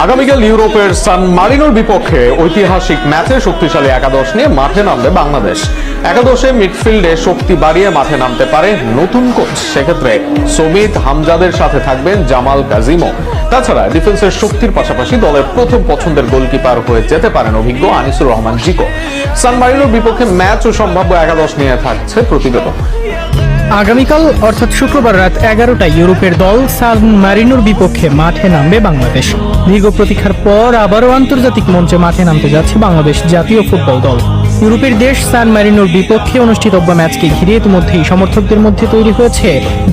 আগামীকাল ইউরোপের সান মারিনোর বিপক্ষে ঐতিহাসিক ম্যাচে শক্তিশালী একাদশ নিয়ে মাঠে নামবে বাংলাদেশ। একাদশে মিডফিল্ডে শক্তি বাড়িয়ে মাঠে নামতে পারে নতুন কোচ। সেক্ষেত্রে সমিত হামজাদের সাথে থাকবেন জামাল কাজিমও। তাছাড়া ডিফেন্সের শক্তির পাশাপাশি দলের প্রথম পছন্দের গোলকিপার হয়ে যেতে পারেন অভিজ্ঞ আনিসুর রহমান জিকো। সান মারিনোর বিপক্ষে ম্যাচ ও সম্ভাব্য একাদশ নিয়ে থাকছে প্রতিবেদন। আগামীকাল অর্থাৎ শুক্রবার রাত 11টায় ইউরোপের দল সান মারিনোর বিপক্ষে মাঠে নামবে বাংলাদেশ। দীর্ঘ প্রতীক্ষার পর আবারও আন্তর্জাতিক মঞ্চে মাঠে নামতে যাচ্ছে বাংলাদেশ জাতীয় ফুটবল দল। ইউরোপের দেশ সান মারিনোর বিপক্ষে অনুষ্ঠিতব্য ম্যাচকে ঘিরে ইতিমধ্যেই সমর্থকদের মধ্যে তৈরি হয়েছে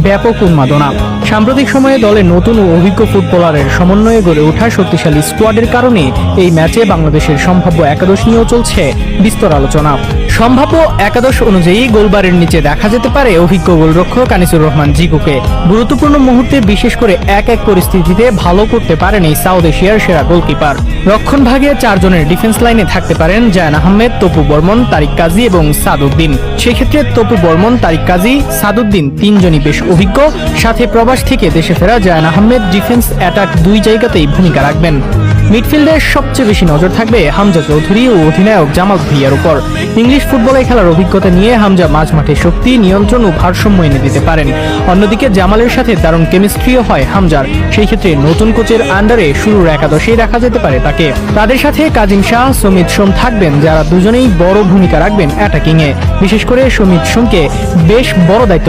ব্যাপক উন্মাদনা। সাম্প্রতিক সময়ে দলের নতুন ও অভিজ্ঞ ফুটবলারের সমন্বয়ে গড়ে ওঠা শক্তিশালী স্কোয়াডের কারণে এই ম্যাচে বাংলাদেশের সম্ভাব্য একাদশ নিয়েও চলছে বিস্তর আলোচনা। সম্ভাব্য একাদশ অনুযায়ী গোলবারের নিচে দেখা যেতে পারে অভিজ্ঞ গোলরক্ষক আনিসুর রহমান জিকুকে। গুরুত্বপূর্ণ মুহূর্তে বিশেষ করে এক পরিস্থিতিতে ভালো করতে পারেন এই সাউথ এশিয়ার সেরা গোলকিপার। রক্ষণভাগে 4 জনের ডিফেন্স লাইনে থাকতে পারেন জায়ান আহমেদ, তপু বর্মন, তারিক কাজী এবং সাদউদ্দিন। সেক্ষেত্রে তপু বর্মন, তারিক কাজী, সাদউদ্দিন 3 জনই বেশ অভিজ্ঞ। সাথে প্রবাস থেকে দেশে ফেরা জায়ান আহমেদ ডিফেন্স অ্যাটাক 2 জায়গাতেই ভূমিকা রাখবেন। মিডফিল্ডে সবচেয়ে বেশি নজর থাকবে হামজা চৌধুরী ও অধিনায়ক জামাল ভুঁইয়ার উপর। ইংলিশ ফুটবলে খেলার অভিজ্ঞতা নিয়ে হামজা মাঝমাঠে শক্তি, নিয়ন্ত্রণ ও ভারসাম্য এনে দিতে পারেন। অন্যদিকে জামালের সাথে দারুণ কেমিস্ট্রিও হয় হামজার। সেই ক্ষেত্রে নতুন কোচের আন্ডারে শুরুর একাদশেই রাখা যেতে পারে তাকে। তাদের সাথে কাজিম শাহ, সমিত সোম থাকবেন, যারা দুজনেই বড় ভূমিকা রাখবেন অ্যাটাকিং এ। বিশেষ করে সমিত সোমকে বেশ বড় দায়িত্ব